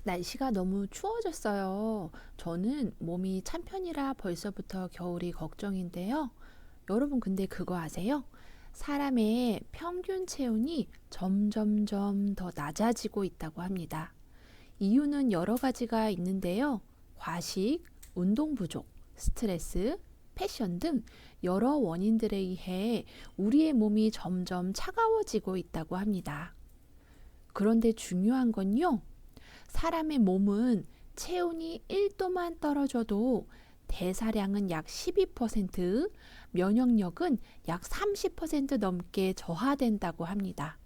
날씨가 너무 추워졌어요. 저는 몸이 찬편이라 벌써부터 겨울이 걱정인데요. 여러분, 근데 그거 아세요? 사람의 평균 체온이 점점점 더 낮아지고 있다고 합니다. 이유는 여러 가지가 있는데요. 과식, 운동 부족, 스트레스, 패션 등 여러 원인들에 의해 우리의 몸이 점점 차가워지고 있다고 합니다. 그런데 중요한 건요. 사람의 몸은 체온이 1도만 떨어져도 대사량은 약 12%, 면역력은 약 30% 넘게 저하된다고 합니다.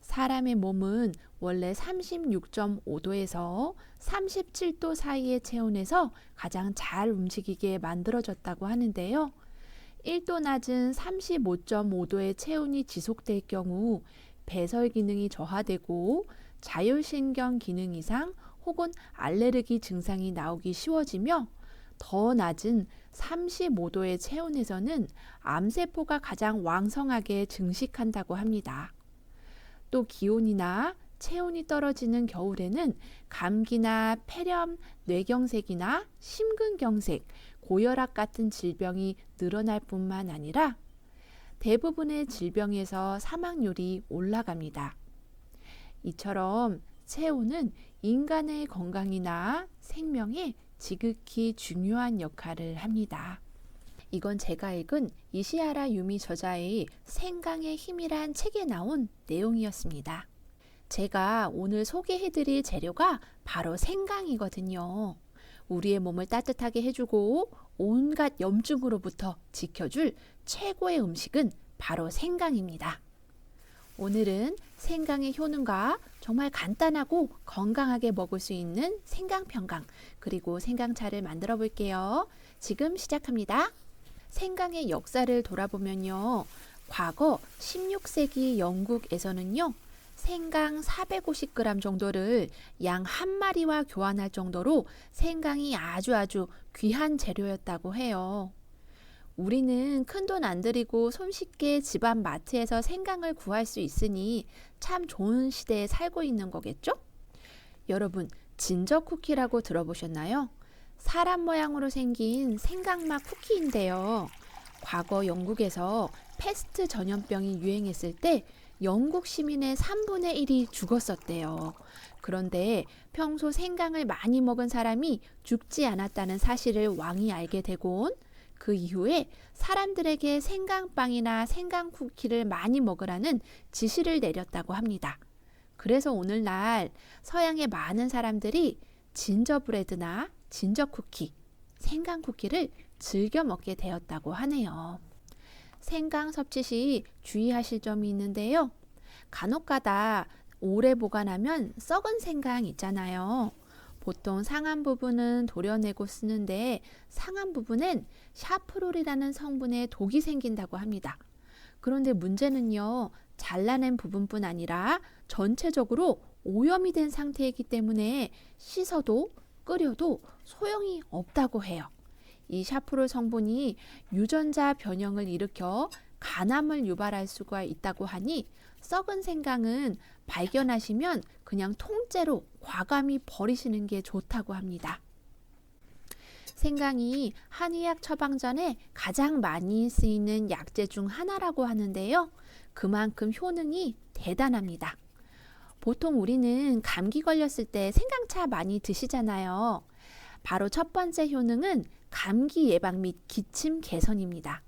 사람의 몸은 원래 36.5도에서 37도 사이의 체온에서 가장 잘 움직이게 만들어졌다고 하는데요. 1도 낮은 35.5도의 체온이 지속될 경우 배설 기능이 저하되고 자율신경 기능 이상 혹은 알레르기 증상이 나오기 쉬워지며 더 낮은 35도의 체온에서는 암세포가 가장 왕성하게 증식한다고 합니다. 또 기온이나 체온이 떨어지는 겨울에는 감기나 폐렴, 뇌경색이나 심근경색, 고혈압 같은 질병이 늘어날 뿐만 아니라 대부분의 질병에서 사망률이 올라갑니다. 이처럼 체온은 인간의 건강이나 생명에 지극히 중요한 역할을 합니다. 이건 제가 읽은 이시하라 유미 저자의 생강의 힘이란 책에 나온 내용이었습니다. 제가 오늘 소개해드릴 재료가 바로 생강이거든요. 우리의 몸을 따뜻하게 해주고 온갖 염증으로부터 지켜줄 최고의 음식은 바로 생강입니다. 오늘은 생강의 효능과 정말 간단하고 건강하게 먹을 수 있는 생강평강 그리고 생강차를 만들어 볼게요. 지금 시작합니다. 생강의 역사를 돌아보면요. 과거 16세기 영국에서는요. 생강 450g 정도를 양 한 마리와 교환할 정도로 생강이 아주 귀한 재료였다고 해요. 우리는 큰돈 안 들이고 손쉽게 집안 마트에서 생강을 구할 수 있으니 참 좋은 시대에 살고 있는 거겠죠? 여러분, 진저 쿠키라고 들어보셨나요? 사람 모양으로 생긴 생강맛 쿠키인데요. 과거 영국에서 패스트 전염병이 유행했을 때 영국 시민의 3분의 1이 죽었었대요. 그런데 평소 생강을 많이 먹은 사람이 죽지 않았다는 사실을 왕이 알게 되곤 그 이후에 사람들에게 생강빵이나 생강쿠키를 많이 먹으라는 지시를 내렸다고 합니다. 그래서 오늘날 서양의 많은 사람들이 진저브레드나 진저쿠키, 생강쿠키를 즐겨 먹게 되었다고 하네요. 생강 섭취 시 주의하실 점이 있는데요. 간혹가다 오래 보관하면 썩은 생강 있잖아요. 보통 상한 부분은 도려내고 쓰는데 상한 부분엔 샤프롤이라는 성분의 독이 생긴다고 합니다. 그런데 문제는요. 잘라낸 부분뿐 아니라 전체적으로 오염이 된 상태이기 때문에 씻어도 끓여도 소용이 없다고 해요. 이 샤프롤 성분이 유전자 변형을 일으켜 간암을 유발할 수가 있다고 하니 썩은 생강은 발견하시면 그냥 통째로 과감히 버리시는 게 좋다고 합니다. 생강이 한의학 처방전에 가장 많이 쓰이는 약재 중 하나라고 하는데요. 그만큼 효능이 대단합니다. 보통 우리는 감기 걸렸을 때 생강차 많이 드시잖아요. 바로 첫 번째 효능은 감기 예방 및 기침 개선입니다.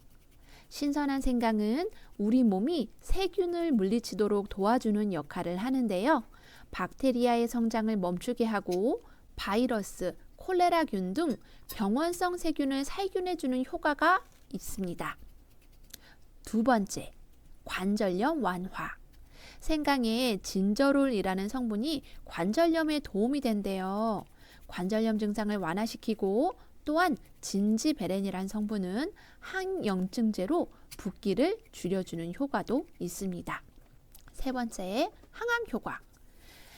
신선한 생강은 우리 몸이 세균을 물리치도록 도와주는 역할을 하는데요. 박테리아의 성장을 멈추게 하고 바이러스, 콜레라균 등 병원성 세균을 살균해주는 효과가 있습니다. 두 번째, 관절염 완화. 생강에 진저롤이라는 성분이 관절염에 도움이 된대요. 관절염 증상을 완화시키고 또한 진지베렌이라는 성분은 항염증제로 붓기를 줄여주는 효과도 있습니다. 세 번째, 항암 효과.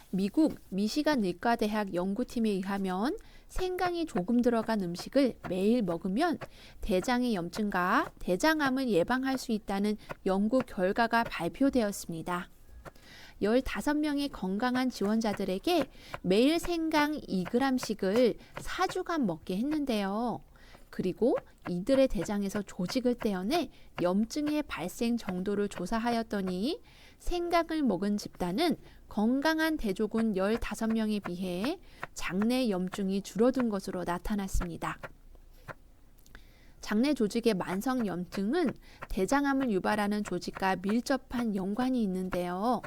미국 미시간 의과대학 연구팀에 의하면 생강이 조금 들어간 음식을 매일 먹으면 대장의 염증과 대장암을 예방할 수 있다는 연구 결과가 발표되었습니다. 15명의 건강한 지원자들에게 매일 생강 2g씩을 4주간 먹게 했는데요. 그리고 이들의 대장에서 조직을 떼어내 염증의 발생 정도를 조사하였더니 생강을 먹은 집단은 건강한 대조군 15명에 비해 장내 염증이 줄어든 것으로 나타났습니다. 장내 조직의 만성 염증은 대장암을 유발하는 조직과 밀접한 연관이 있는데요.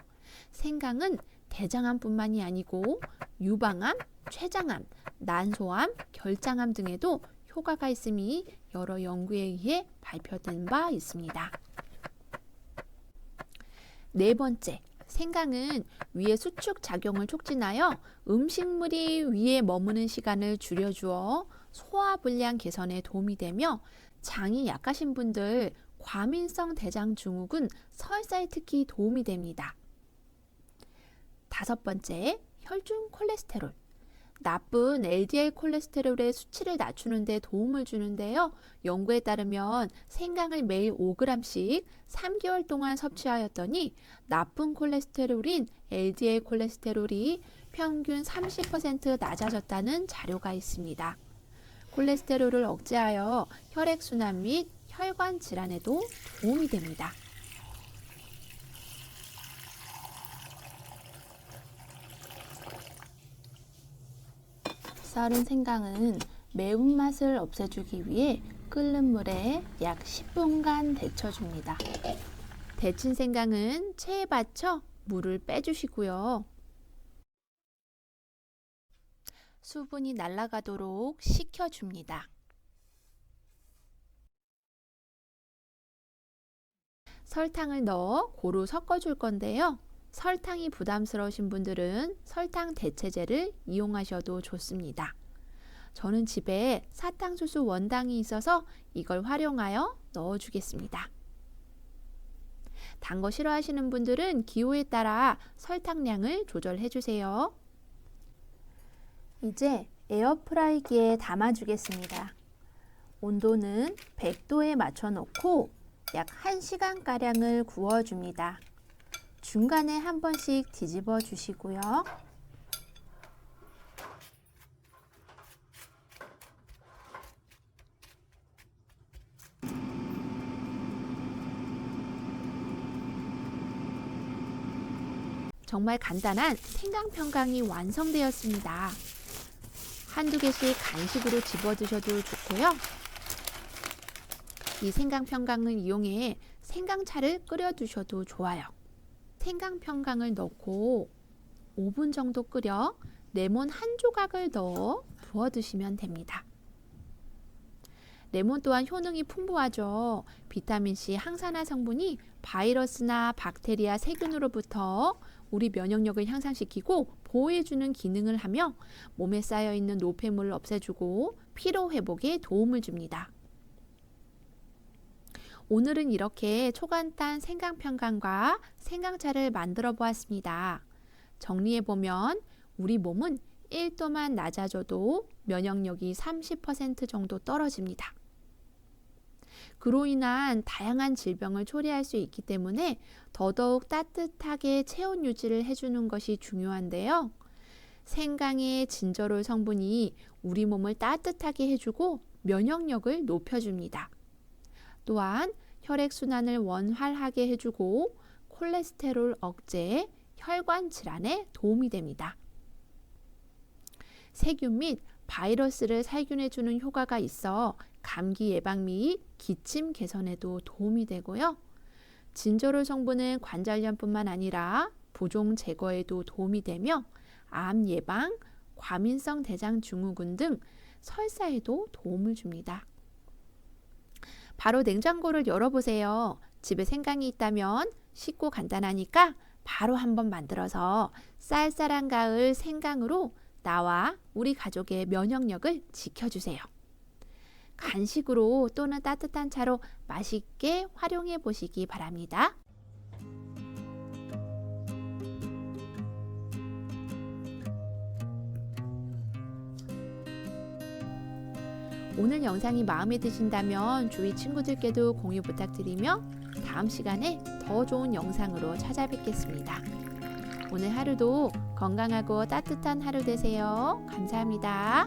생강은 대장암뿐만이 아니고 유방암, 췌장암, 난소암, 결장암 등에도 효과가 있음이 여러 연구에 의해 발표된 바 있습니다. 네 번째, 생강은 위의 수축 작용을 촉진하여 음식물이 위에 머무는 시간을 줄여주어 소화불량 개선에 도움이 되며 장이 약하신 분들, 과민성 대장 증후군, 설사에 특히 도움이 됩니다. 다섯 번째, 혈중 콜레스테롤. 나쁜 LDL 콜레스테롤의 수치를 낮추는 데 도움을 주는데요. 연구에 따르면 생강을 매일 5g씩 3개월 동안 섭취하였더니 나쁜 콜레스테롤인 LDL 콜레스테롤이 평균 30% 낮아졌다는 자료가 있습니다. 콜레스테롤을 억제하여 혈액순환 및 혈관 질환에도 도움이 됩니다. 썰은 생강은 매운맛을 없애주기 위해 끓는 물에 약 10분간 데쳐줍니다. 데친 생강은 체에 받쳐 물을 빼주시고요. 수분이 날아가도록 식혀줍니다. 설탕을 넣어 고루 섞어줄 건데요. 설탕이 부담스러우신 분들은 설탕 대체제를 이용하셔도 좋습니다. 저는 집에 사탕수수 원당이 있어서 이걸 활용하여 넣어주겠습니다. 단 거 싫어하시는 분들은 기호에 따라 설탕량을 조절해주세요. 이제 에어프라이기에 담아주겠습니다. 온도는 100도에 맞춰 놓고 약 1시간가량을 구워줍니다. 중간에 한 번씩 뒤집어 주시고요. 정말 간단한 생강 평강이 완성되었습니다. 한두 개씩 간식으로 집어 드셔도 좋고요. 이 생강 평강을 이용해 생강차를 끓여 두셔도 좋아요. 생강 평강을 넣고 5분 정도 끓여 레몬 한 조각을 넣어 부어 드시면 됩니다. 레몬 또한 효능이 풍부하죠. 비타민C 항산화 성분이 바이러스나 박테리아 세균으로부터 우리 면역력을 향상시키고 보호해주는 기능을 하며 몸에 쌓여있는 노폐물을 없애주고 피로 회복에 도움을 줍니다. 오늘은 이렇게 초간단 생강평강과 생강차를 만들어 보았습니다. 정리해보면 우리 몸은 1도만 낮아져도 면역력이 30% 정도 떨어집니다. 그로 인한 다양한 질병을 초래할 수 있기 때문에 더더욱 따뜻하게 체온 유지를 해주는 것이 중요한데요. 생강의 진저롤 성분이 우리 몸을 따뜻하게 해주고 면역력을 높여줍니다. 또한 혈액순환을 원활하게 해주고 콜레스테롤 억제, 혈관 질환에 도움이 됩니다. 세균 및 바이러스를 살균해주는 효과가 있어 감기 예방 및 기침 개선에도 도움이 되고요. 진저롤 성분은 관절염뿐만 아니라 부종 제거에도 도움이 되며 암 예방, 과민성 대장 증후군 등 설사에도 도움을 줍니다. 바로 냉장고를 열어보세요. 집에 생강이 있다면 쉽고 간단하니까 바로 한번 만들어서 쌀쌀한 가을 생강으로 나와 우리 가족의 면역력을 지켜주세요. 간식으로 또는 따뜻한 차로 맛있게 활용해 보시기 바랍니다. 오늘 영상이 마음에 드신다면 주위 친구들께도 공유 부탁드리며 다음 시간에 더 좋은 영상으로 찾아뵙겠습니다. 오늘 하루도 건강하고 따뜻한 하루 되세요. 감사합니다.